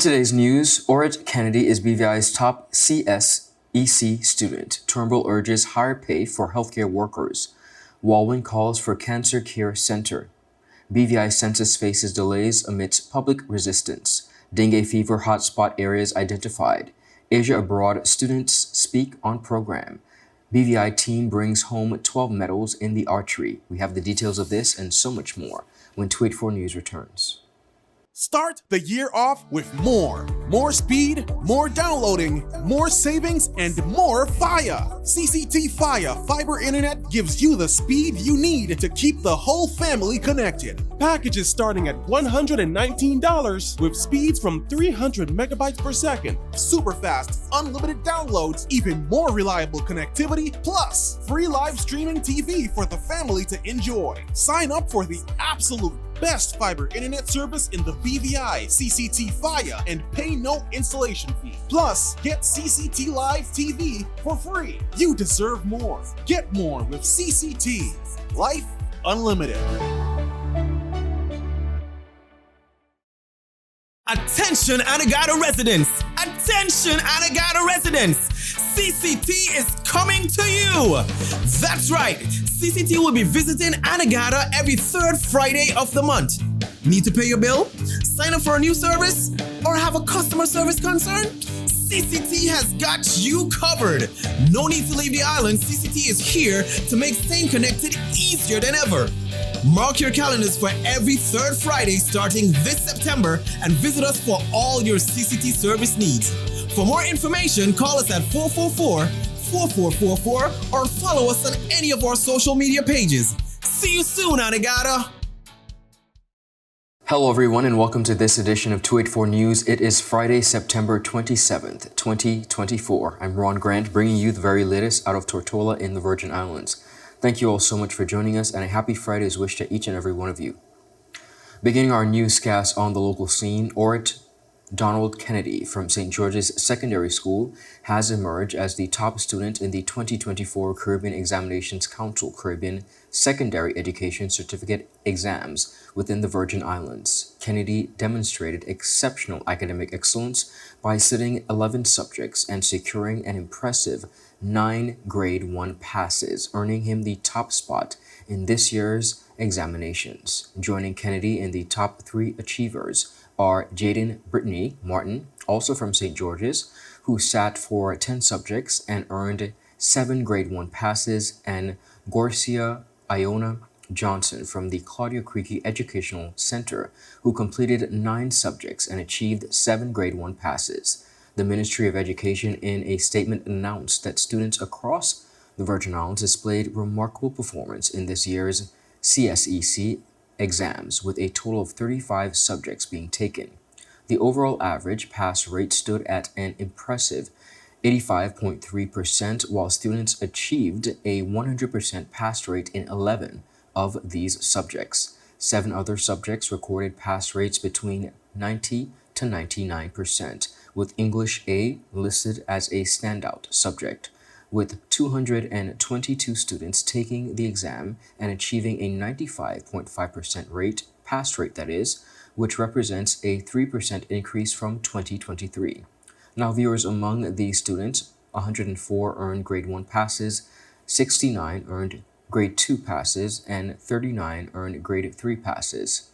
today's news, ORRETT Kennedy is BVI's top CSEC student. TURNBULL urges higher pay for healthcare workers. WALWYN calls for cancer care center. BVI census faces delays amidst public resistance. Dengue fever hotspot areas identified. Asia abroad students speak on program. BVI team brings home 12 medals in the archery. We have the details of this and so much more when 284 News returns. Start the year off with more. More speed, more downloading, more savings, and more fire. CCT Fire Fiber Internet gives you the speed you need to keep the whole family connected. Packages starting at $119 with speeds from 300 megabytes per second, super fast, unlimited downloads, even more reliable connectivity, plus free live streaming TV for the family to enjoy. Sign up for the absolute best fiber internet service in the BVI CCT Fire and pay no installation fee. Plus, get CCT Live TV for free. You deserve more. Get more with CCT. Life Unlimited. Attention Anegada residents! Attention Anegada residents! CCT is coming to you! That's right! CCT will be visiting Anegada every third Friday of the month. Need to pay your bill? Sign up for a new service? Or have a customer service concern? CCT has got you covered! No need to leave the island. CCT is here to make staying connected easier than ever. Mark your calendars for every third Friday starting this September and visit us for all your CCT service needs. For more information, call us at 444-4444 or follow us on any of our social media pages. See you soon, Anegada! Hello everyone and welcome to this edition of 284 News. It is Friday, September 27th, 2024. I'm Ron Grant, bringing you the very latest out of Tortola in the Virgin Islands. Thank you all so much for joining us, and a happy Friday is wished to each and every one of you. Beginning our newscast on the local scene, ORRETT Donald Kennedy from St. George's Secondary School has emerged as the top student in the 2024 Caribbean Examinations Council Caribbean Secondary Education Certificate exams within the Virgin Islands. Kennedy demonstrated exceptional academic excellence by sitting 11 subjects and securing an impressive 9 Grade 1 passes, earning him the top spot in this year's examinations. Joining Kennedy in the top 3 achievers are Jaden Brittany Martin, also from St. George's, who sat for 10 subjects and earned 7 Grade 1 passes, and Gorcia Iona Johnson from the Claudia Creaky Educational Center, who completed 9 subjects and achieved 7 Grade 1 passes. The Ministry of Education in a statement announced that students across the Virgin Islands displayed remarkable performance in this year's CSEC exams, with a total of 35 subjects being taken. The overall average pass rate stood at an impressive 85.3%, while students achieved a 100% pass rate in 11 of these subjects. 7 other subjects recorded pass rates between 90 to 99%, with English A listed as a standout subject, with 222 students taking the exam and achieving a 95.5% pass rate, which represents a 3% increase from 2023. Now, viewers, among these students, 104 earned Grade 1 passes, 69 earned Grade 2 passes, and 39 earned Grade 3 passes.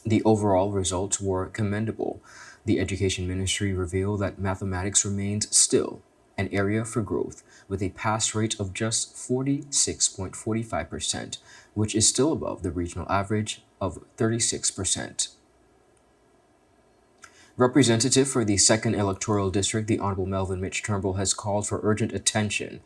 The overall results were commendable. The Education Ministry revealed that mathematics remains still an area for growth, with a pass rate of just 46.45%, which is still above the regional average of 36%. Representative for the 2nd Electoral District, the Honorable Melvin Mitch Turnbull, has called for urgent attention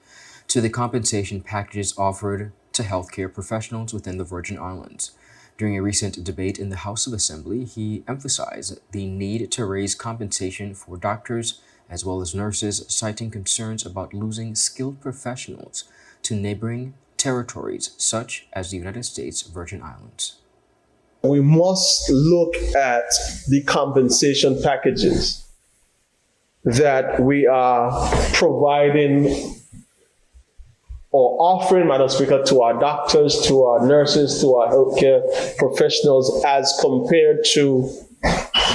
to the compensation packages offered to healthcare professionals within the Virgin Islands. During a recent debate in the House of Assembly, he emphasized the need to raise compensation for doctors as well as nurses, citing concerns about losing skilled professionals to neighboring territories such as the United States Virgin Islands. We must look at the compensation packages that we are providing or offering, Madam Speaker, to our doctors, to our nurses, to our healthcare professionals, as compared to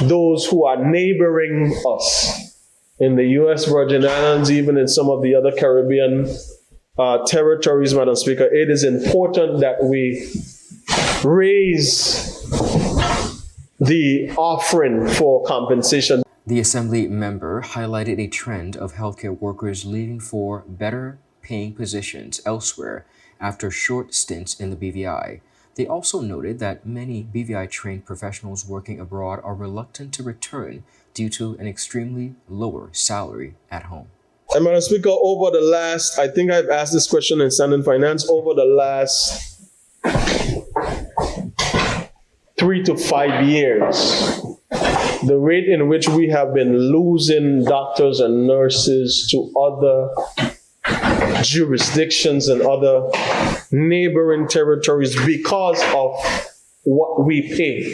those who are neighboring us in the U.S. Virgin Islands, even in some of the other Caribbean territories, Madam Speaker, it is important that we raise the offering for compensation. The Assembly member highlighted a trend of healthcare workers leaving for better paying positions elsewhere after short stints in the BVI. They also noted that many BVI-trained professionals working abroad are reluctant to return due to an extremely lower salary at home. And Madam Speaker, over the last, I think I've asked this question in Standing Finance, over the last 3 to 5 years, the rate in which we have been losing doctors and nurses to other jurisdictions and other neighboring territories because of what we pay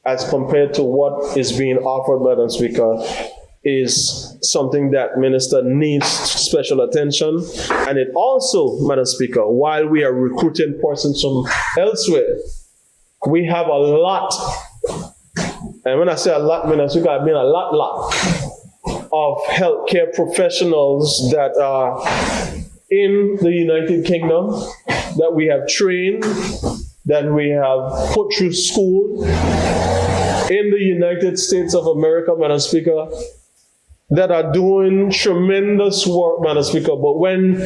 as compared to what is being offered, Madam Speaker, is something that Minister needs special attention. And it also, Madam Speaker, while we are recruiting persons from elsewhere, we have a lot, and when I say a lot, Madam Speaker, I mean a lot of healthcare professionals that are in the United Kingdom, that we have trained, that we have put through school in the United States of America, Madam Speaker, that are doing tremendous work, Madam Speaker, but when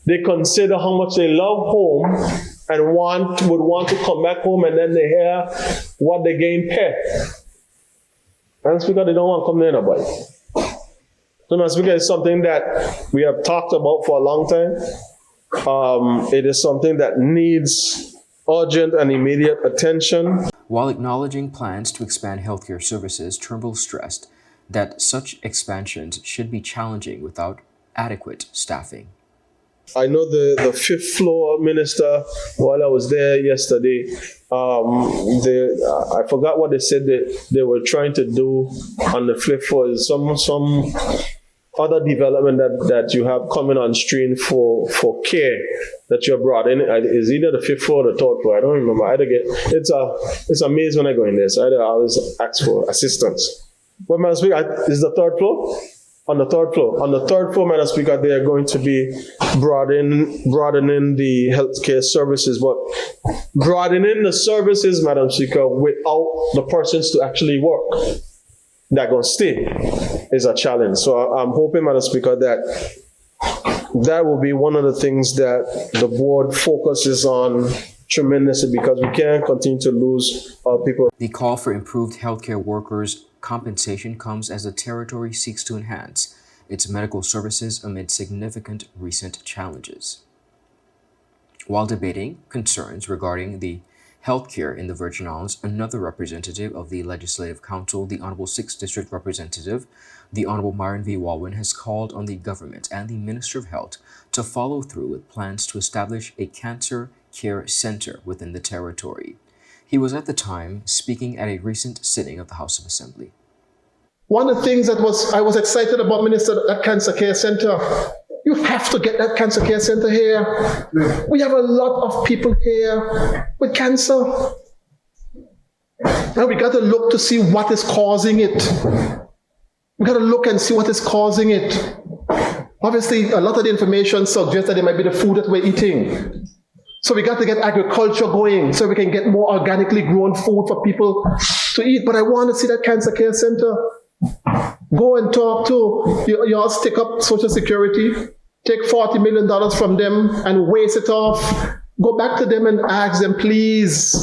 they consider how much they love home and would want to come back home, and then they hear what they gain pay, Madam Speaker, they don't want to come near nobody. So, Madam Speaker, it's something that we have talked about for a long time. It is something that needs urgent and immediate attention. While acknowledging plans to expand healthcare services, TURNBULL stressed that such expansions should be challenging without adequate staffing. I know the fifth floor minister, while I was there yesterday, I forgot what they said they were trying to do on the fifth floor. Some other development that you have coming on stream for care that you have brought in. Is either the fifth floor or the third floor. I don't remember. It's a maze when I go in there, so I always ask for assistance. But Madam Speaker, is the third floor? On the third floor. On the third floor, Madam Speaker, they are going to be broadening the healthcare services, but broadening the services, Madam Speaker, without the persons to actually work that going to stay is a challenge. So I'm hoping, Madam Speaker, that will be one of the things that the board focuses on tremendously, because we can't continue to lose people. The call for improved healthcare workers' compensation comes as the territory seeks to enhance its medical services amid significant recent challenges. While debating concerns regarding the healthcare in the Virgin Islands, another representative of the Legislative Council, the Honorable 6th District Representative, the Honorable Myron V. WALWYN, has called on the government and the Minister of Health to follow through with plans to establish a cancer care center within the territory. He was at the time speaking at a recent sitting of the House of Assembly. One of the things I was excited about, Minister, that cancer care center. You have to get that cancer care center here. We have a lot of people here with cancer. And we got to look to see what is causing it. We got to look and see what is causing it. Obviously, a lot of the information suggests that it might be the food that we're eating. So we got to get agriculture going so we can get more organically grown food for people to eat. But I want to see that cancer care center. Go and talk to, you all stick up Social Security, take $40 million from them and waste it off. Go back to them and ask them, please,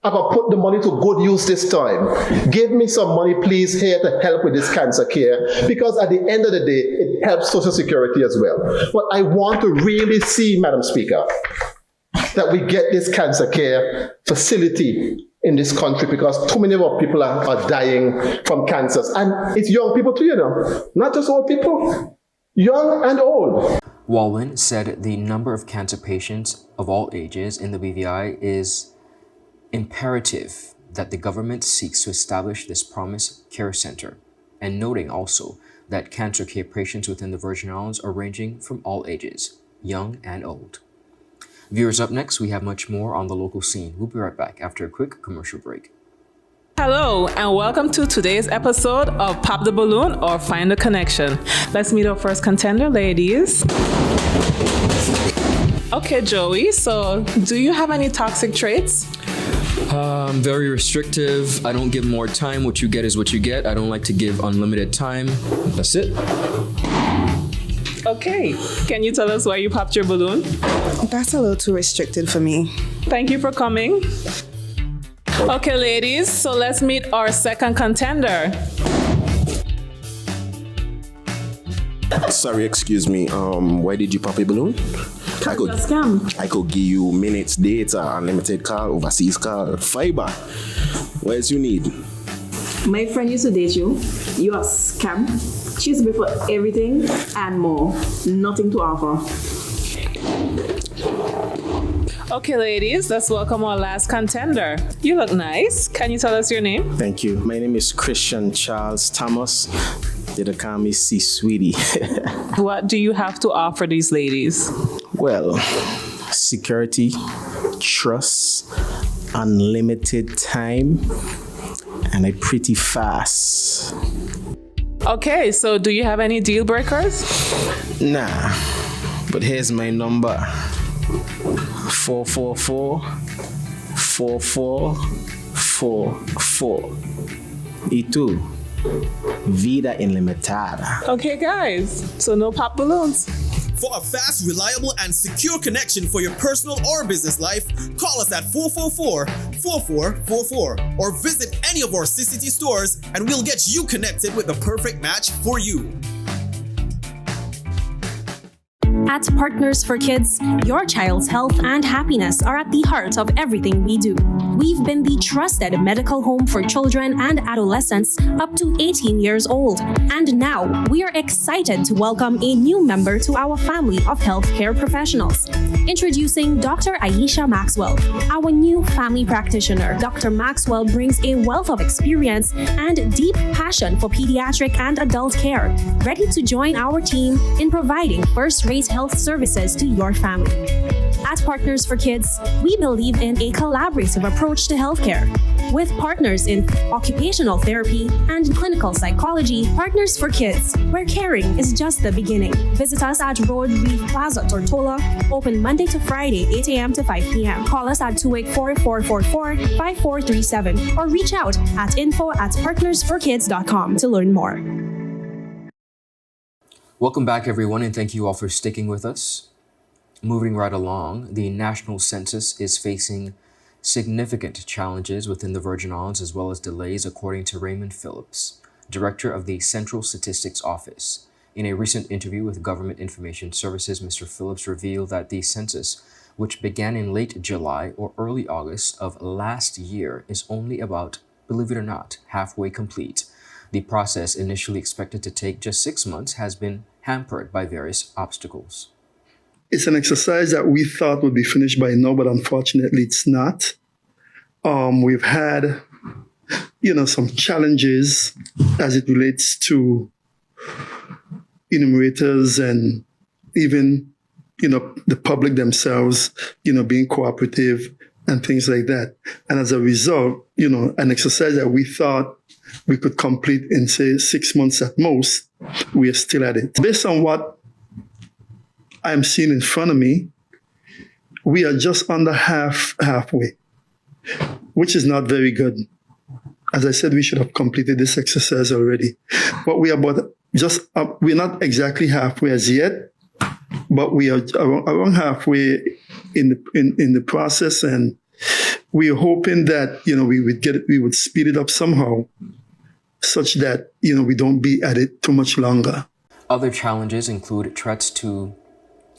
I'm going to put the money to good use this time. Give me some money, please, here to help with this cancer care. Because at the end of the day, it helps Social Security as well. But I want to really see, Madam Speaker, that we get this cancer care facility in this country, because too many of our people are dying from cancers. And it's young people too, you know, not just old people, young and old. WALWYN said the number of cancer patients of all ages in the BVI is imperative that the government seeks to establish this promised care center, and noting also that cancer care patients within the Virgin Islands are ranging from all ages, young and old. Viewers, up next, we have much more on the local scene. We'll be right back after a quick commercial break. Hello, and welcome to today's episode of Pop the Balloon or Find the Connection. Let's meet our first contender, ladies. Okay, Joey, so do you have any toxic traits? I'm very restrictive. I don't give more time. What you get is what you get. I don't like to give unlimited time. That's it. Okay, can you tell us why you popped your balloon? That's a little too restricted for me. Thank you for coming. Okay, ladies, so let's meet our second contender. Sorry, excuse me. Why did you pop a balloon? I could give you minutes, data, unlimited call, overseas call, fiber. What else you need? My friend used to date you. You are scam. She used to be for everything and more. Nothing to offer. Okay, ladies, let's welcome our last contender. You look nice. Can you tell us your name? Thank you. My name is Christian Charles Thomas. They call me C Sweetie. What do you have to offer these ladies? Well, security, trust, unlimited time, and a pretty fast. Okay, so do you have any deal breakers? Nah, but here's my number. 444-4444. Y tú, vida ilimitada. Okay, guys, so no pop balloons. For a fast, reliable, and secure connection for your personal or business life, call us at 444-4444 or visit any of our CCT stores and we'll get you connected with the perfect match for you. At Partners for Kids, your child's health and happiness are at the heart of everything we do. We've been the trusted medical home for children and adolescents up to 18 years old. And now, we are excited to welcome a new member to our family of healthcare professionals. Introducing Dr. Aisha Maxwell, our new family practitioner. Dr. Maxwell brings a wealth of experience and deep passion for pediatric and adult care, ready to join our team in providing first-rate health services to your family. At Partners for Kids, we believe in a collaborative approach to healthcare. With partners in occupational therapy and clinical psychology, Partners for Kids, where caring is just the beginning. Visit us at Road Reef Plaza, Tortola, open Monday to Friday, 8 a.m. to 5 p.m. Call us at 284-444-5437 or reach out at info@partnersforkids.com to learn more. Welcome back, everyone, and thank you all for sticking with us. Moving right along, the national census is facing significant challenges within the Virgin Islands as well as delays, according to Raymond Phillips, director of the Central Statistics Office. In a recent interview with Government Information Services, Mr. Phillips revealed that the census, which began in late July or early August of last year, is only about, believe it or not, halfway complete. The process, initially expected to take just 6 months, has been hampered by various obstacles. It's an exercise that we thought would be finished by now, but unfortunately it's not. We've had, some challenges as it relates to enumerators and even, the public themselves, being cooperative and things like that. And as a result, an exercise that we thought we could complete in, say, 6 months at most, we are still at it. Based on what I'm seeing in front of me, we are just under halfway, which is not very good. As I said, we should have completed this exercise already. But we are we're not exactly halfway as yet, but we are around halfway in the process, and we are hoping that we would speed it up somehow, such that we don't be at it too much longer. Other challenges include threats to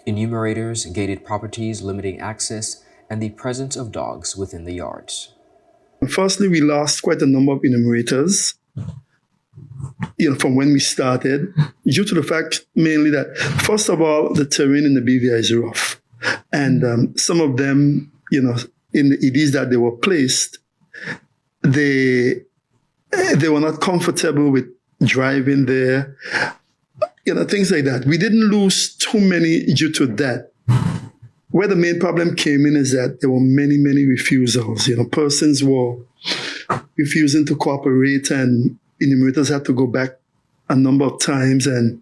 enumerators, gated properties, limiting access, and the presence of dogs within the yards. Firstly, we lost quite a number of enumerators, from when we started, due to the fact mainly that, first of all, the terrain in the BVI is rough. And some of them, in the EDs that they were placed, they were not comfortable with driving there, things like that. We didn't lose too many due to that. Where the main problem came in is that there were many, many refusals. Persons were refusing to cooperate, and enumerators had to go back a number of times, and,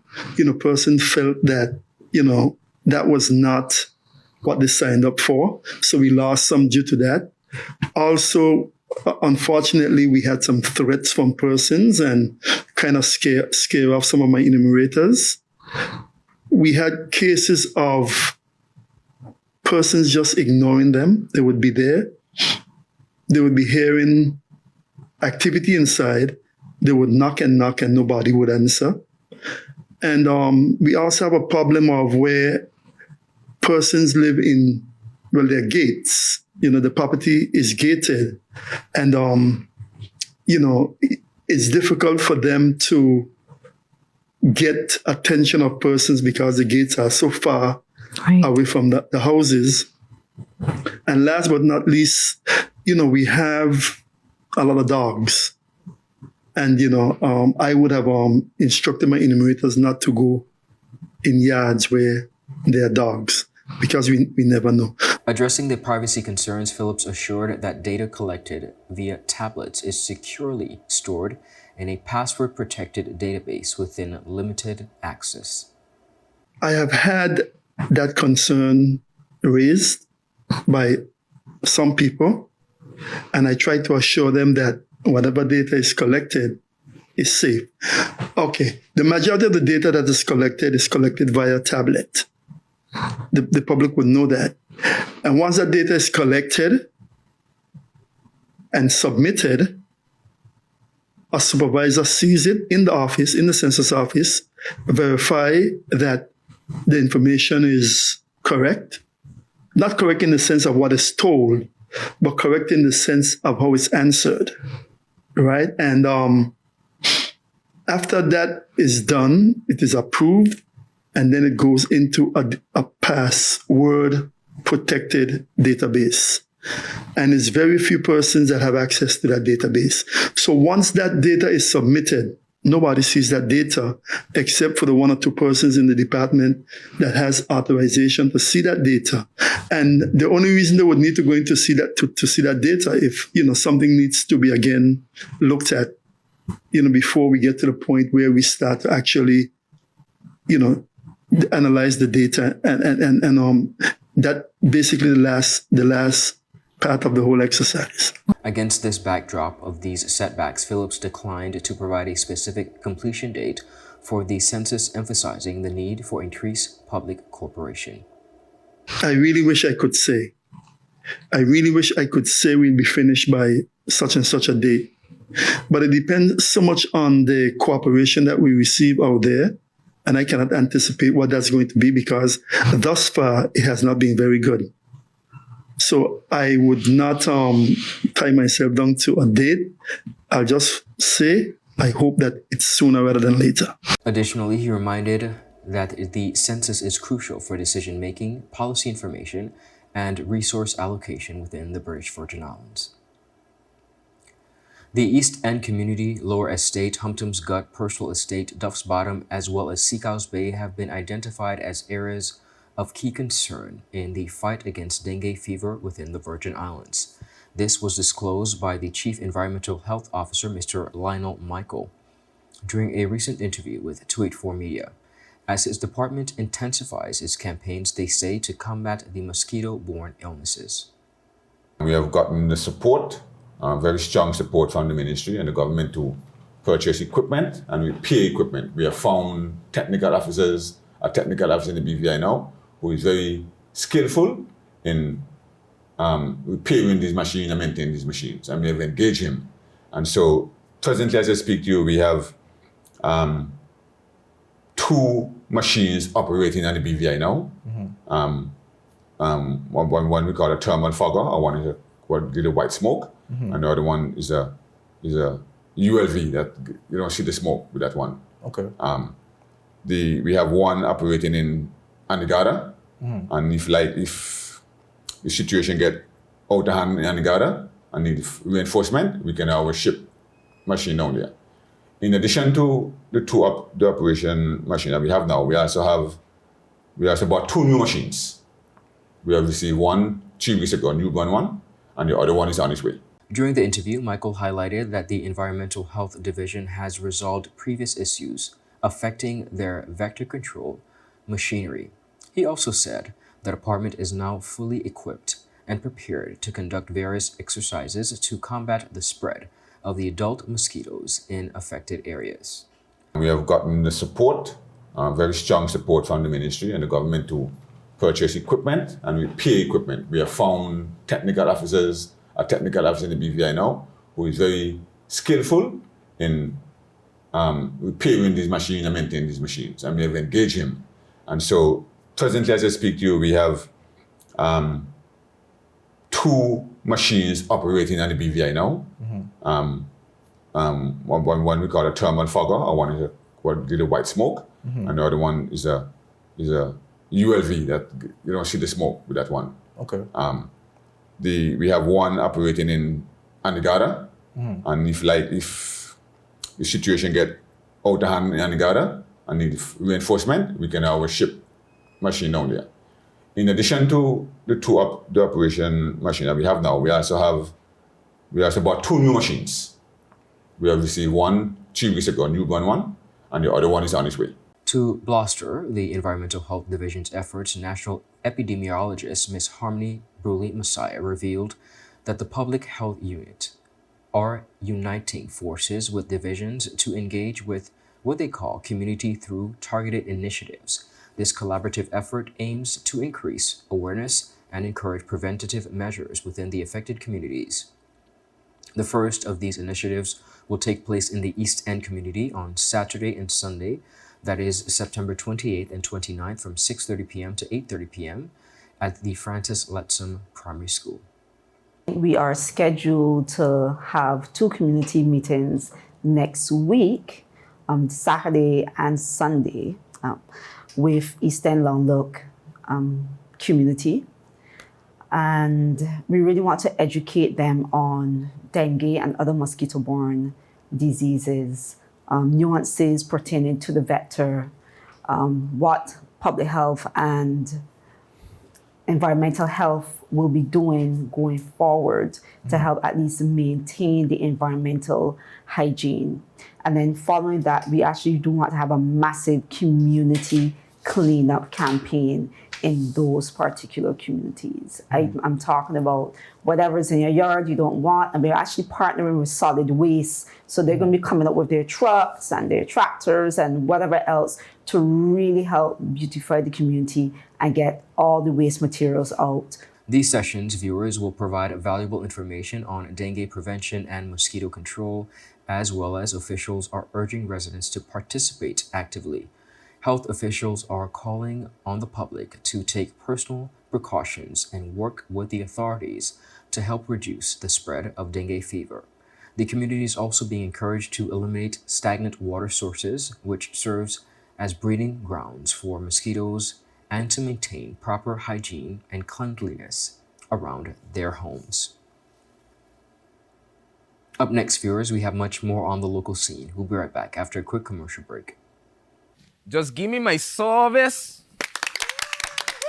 person felt that, that was not what they signed up for. So we lost some due to that. Also, unfortunately, we had some threats from persons and kind of scare off some of my enumerators. We had cases of persons just ignoring them. They would be there. They would be hearing activity inside. They would knock and nobody would answer. And we also have a problem of where persons live in, their gates. The property is gated. And, it's difficult for them to get attention of persons because the gates are so far away from the houses. And last but not least, we have a lot of dogs. And, I would have instructed my enumerators not to go in yards where there are dogs, because we never know. Addressing the privacy concerns, Phillips assured that data collected via tablets is securely stored in a password-protected database within limited access. I have had that concern raised by some people, and I try to assure them that whatever data is collected is safe. Okay, the majority of the data that is collected via tablet. The public would know that. And once that data is collected and submitted, a supervisor sees it in the office, in the census office, verify that the information is correct. Not correct in the sense of what is told, but correct in the sense of how it's answered, right? And after that is done, it is approved, and then it goes into a password-protected database. And it's very few persons that have access to that database. So once that data is submitted, nobody sees that data except for the one or two persons in the department that has authorization to see that data. And the only reason they would need to go in to see that data if something needs to be again looked at, before we get to the point where we start to actually, analyze the data, and that basically the last part of the whole exercise. Against this backdrop of these setbacks, Phillips declined to provide a specific completion date for the census, emphasizing the need for increased public cooperation. I really wish I could say we'll be finished by such and such a date. But it depends so much on the cooperation that we receive out there. And I cannot anticipate what that's going to be, because thus far it has not been very good. So I would not tie myself down to a date. I'll just say I hope that it's sooner rather than later. Additionally, he reminded that the census is crucial for decision-making, policy information, and resource allocation within the British Virgin Islands. The East End Community, Lower Estate, Humpton's Gut, Purcell Estate, Duff's Bottom, as well as Seacows Bay have been identified as areas of key concern in the fight against dengue fever within the Virgin Islands. This was disclosed by the Chief Environmental Health Officer, Mr. Lionel Michael, during a recent interview with 284 Media. As his department intensifies its campaigns, they say, to combat the mosquito-borne illnesses. We have gotten the support, very strong support from the ministry and the government to purchase equipment and repair equipment. We have found technical officers, a technical officer in the BVI now, who is very skillful in repairing these machines and maintaining these machines, and we have engaged him. And so presently, as I speak to you, we have 2 machines operating on the BVI now. One we call a thermal fogger, or one is what did a white smoke, and the other one is a ULV that you don't see the smoke with that one. Okay. We have one operating in Anegada, and if the situation get out of hand in Anegada and need reinforcement, we can always ship machine down there. In addition to the operation machine that we have now, we also bought 2 new machines. We have received one 3 weeks ago, a newborn one, and the other one is on its way. During the interview, Michael highlighted that the Environmental Health Division has resolved previous issues affecting their vector control machinery. He also said the department is now fully equipped and prepared to conduct various exercises to combat the spread of the adult mosquitoes in affected areas. We have gotten the support, very strong support from the ministry and the government to purchase equipment and repair equipment. We have found technical officers, a technical officer in the BVI now, who is very skillful in repairing these machines and maintaining these machines, and we have engaged him. And so presently, as I speak to you, we have 2 machines operating on the BVI now. One we call a thermal fogger, or one is what did a white smoke, and the other one is a ULV that you don't see the smoke with that one. Okay. We have one operating in Anegada, and if the situation get out of hand in Anegada and need reinforcement, we can always ship machine down there. In addition to the operation machine that we have now, we also bought 2 new machines. We have received one 3 weeks ago, a newborn one, and the other one is on its way. To bolster the Environmental Health Division's efforts, National Epidemiologist Ms. Harmony Bruley Messiah revealed that the Public Health Unit are uniting forces with divisions to engage with what they call community through targeted initiatives. This collaborative effort aims to increase awareness and encourage preventative measures within the affected communities. The first of these initiatives will take place in the East End community on Saturday and Sunday, that is September 28th and 29th from 6:30 p.m. to 8:30 p.m. at the Francis Lettsome Primary School. We are scheduled to have 2 community meetings next week, Saturday and Sunday, with East End Long Look community. And we really want to educate them on dengue and other mosquito-borne diseases, nuances pertaining to the vector, what public health and environmental health will be doing going forward to help at least maintain the environmental hygiene. And then following that, we actually do want to have a massive community cleanup campaign in those particular communities. I'm talking about whatever's in your yard you don't want, and we're actually partnering with solid waste. So they're going to be coming up with their trucks and their tractors and whatever else to really help beautify the community and get all the waste materials out. These sessions, viewers will provide valuable information on dengue prevention and mosquito control, as well as officials are urging residents to participate actively. Health officials are calling on the public to take personal precautions and work with the authorities to help reduce the spread of dengue fever. The community is also being encouraged to eliminate stagnant water sources, which serves as breeding grounds for mosquitoes, and to maintain proper hygiene and cleanliness around their homes. Up next, viewers, we have much more on the local scene. We'll be right back after a quick commercial break. Just give me my service.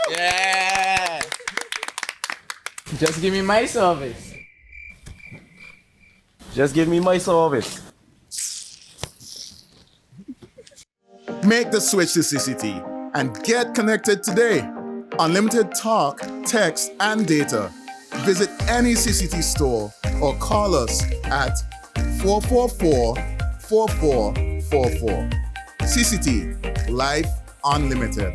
Yeah. Just give me my service. Just give me my service. Make the switch to CCT and get connected today. Unlimited talk, text, and data. Visit any CCT store or call us at 444-4444. CCT, Life Unlimited.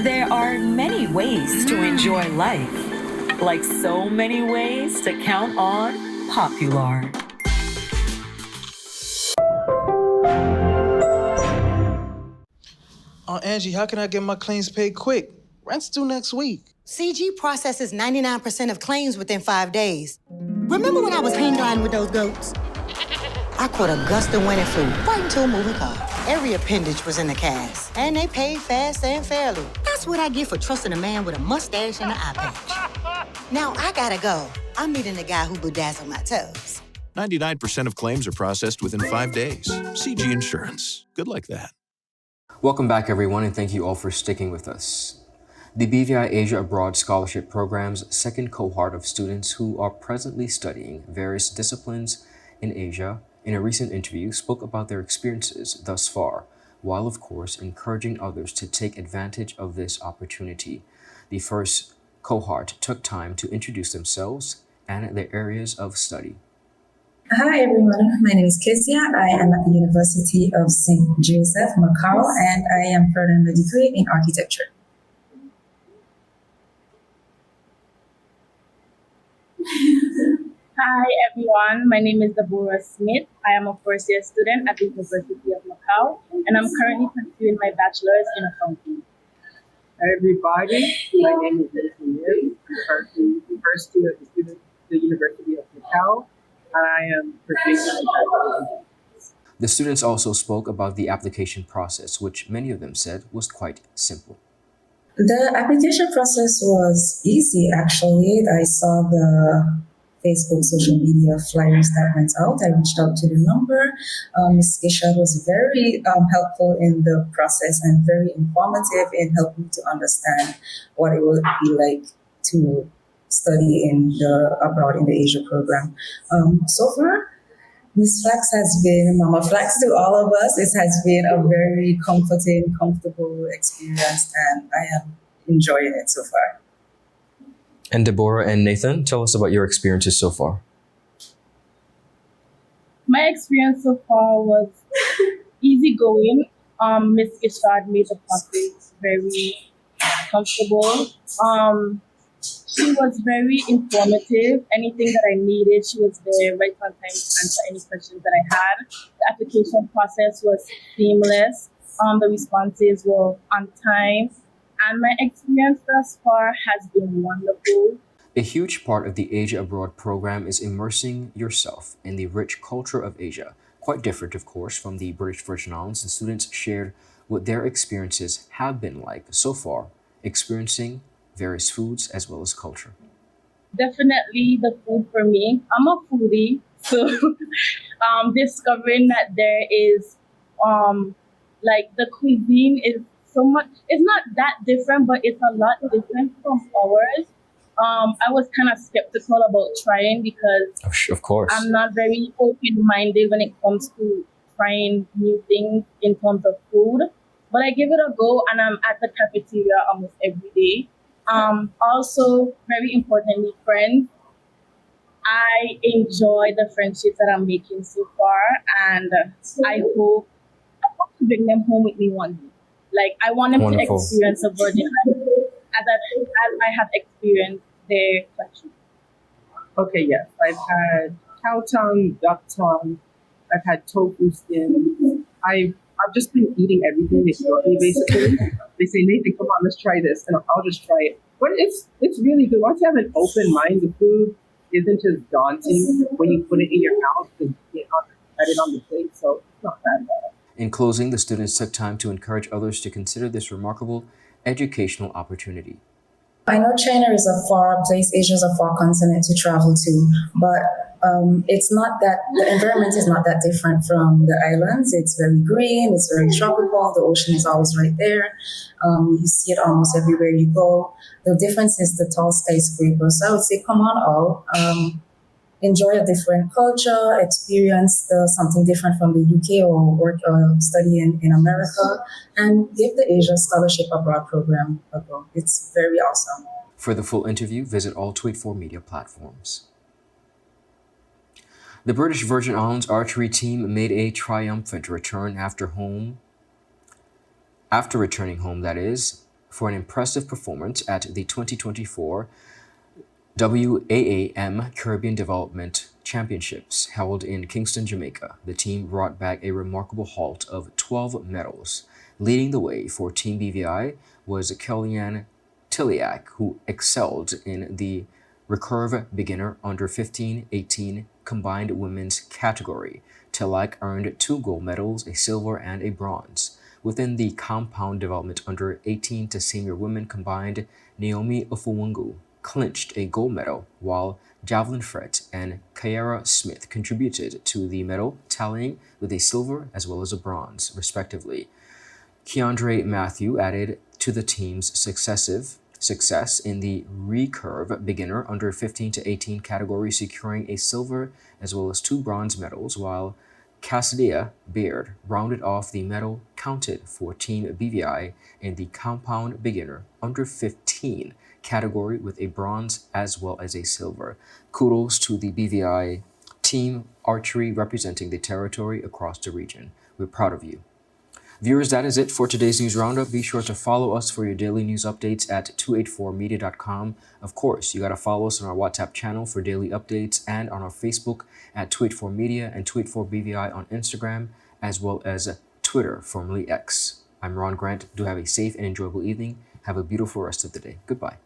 There are many ways to enjoy life, like so many ways to count on Popular. Angie, how can I get my claims paid quick? Rent's due next week. CG processes 99% of claims within 5 days. Remember when I was hang gliding with those goats? I caught a gust of wind and flew right into a moving car. Every appendage was in the cast, and they paid fast and fairly. That's what I get for trusting a man with a mustache and an eye patch. Now I gotta go. I'm meeting the guy who bedazzled my toes. 99% of claims are processed within 5 days. CG Insurance. Good like that. Welcome back, everyone, and thank you all for sticking with us. The BVI Asia Abroad Scholarship Program's second cohort of students who are presently studying various disciplines in Asia, in a recent interview, spoke about their experiences thus far, while of course encouraging others to take advantage of this opportunity. The first cohort took time to introduce themselves and their areas of study. Hi everyone, my name is Kezia. I am at the University of St. Joseph, Macau, and I am furthering my degree in architecture. Hi everyone, my name is Deborah Smith. I am a first-year student at the University of Macau, and I'm currently pursuing my bachelor's in accounting. Hi everybody, my name is Nathan Lim. I'm currently the first year student at the University of Macau, and I am pursuing my bachelor's. The students also spoke about the application process, which many of them said was quite simple. The application process was easy actually. I saw the Facebook social media flyers that went out. I reached out to the number. Ms. Kisha was very helpful in the process and very informative in helping me to understand what it would be like to study abroad in the Asia program. So far, Ms. Flax has been Mama Flax to all of us. It has been a very comforting, comfortable experience, and I am enjoying it so far. And Deborah and Nathan, tell us about your experiences so far. My experience so far was easygoing. Ms. Gishad made the process very comfortable. She was very informative. Anything that I needed, she was there right on time to answer any questions that I had. The application process was seamless. The responses were on time. And my experience thus far has been wonderful. A huge part of the Asia Abroad program is immersing yourself in the rich culture of Asia. Quite different, of course, from the British Virgin Islands. The students shared what their experiences have been like so far, experiencing various foods as well as culture. Definitely the food for me. I'm a foodie, so discovering that there is like the cuisine is so much, it's not that different, but it's a lot different from ours. I was kind of skeptical about trying because of course I'm not very open-minded when it comes to trying new things in terms of food. But I give it a go, and I'm at the cafeteria almost every day. Also, very importantly, friends. I enjoy the friendships that I'm making so far, and I hope to bring them home with me one day. Like, I want them to experience the Virgin Islands as I have experienced their country. Okay, yes. I've had cow tongue, duck tongue. I've had tofu skin. I've just been eating everything they throw at me, basically. They say, Nathan, come on, let's try this. And I'll just try it. But it's really good. Once you have an open mind, the food isn't just daunting when you put it in your mouth and get it on the plate. So it's not that bad. In closing, the students took time to encourage others to consider this remarkable educational opportunity. I know China is a far place, Asia is a far continent to travel to, but it's not that, the environment is not that different from the islands. It's very green, it's very tropical, the ocean is always right there. You see it almost everywhere you go. The difference is the tall skyscrapers. So I would say, come on out. Enjoy a different culture, experience something different from the UK or work or study in America, and give the Asia Scholarship Abroad program a go. It's very awesome. For the full interview, visit all 284 media platforms. The British Virgin Islands archery team made a triumphant return after returning home, that is, for an impressive performance at the 2024 WAAM Caribbean Development Championships held in Kingston, Jamaica. The team brought back a remarkable haul of 12 medals. Leading the way for Team BVI was Kellyanne Tiliak, who excelled in the recurve beginner under 15-18 combined women's category. Tiliak earned 2 gold medals, a silver and a bronze. Within the compound development under 18 to senior women combined, Naomi Ofuwungu clinched a gold medal, while Javelin Fret and Kiara Smith contributed to the medal, tallying with a silver as well as a bronze, respectively. Keandre Matthew added to the team's successive success in the recurve beginner under 15 to 18 category, securing a silver as well as 2 bronze medals, while Cassidia Beard rounded off the medal counted for Team BVI in the compound beginner under 15 category with a bronze as well as a silver. Kudos to the BVI team archery representing the territory across the region. We're proud of you. Viewers, that is it for today's news roundup. Be sure to follow us for your daily news updates at 284media.com. Of course, you got to follow us on our WhatsApp channel for daily updates and on our Facebook at 284media and 284BVI on Instagram, as well as Twitter, formerly X. I'm Ron Grant. Do have a safe and enjoyable evening. Have a beautiful rest of the day. Goodbye.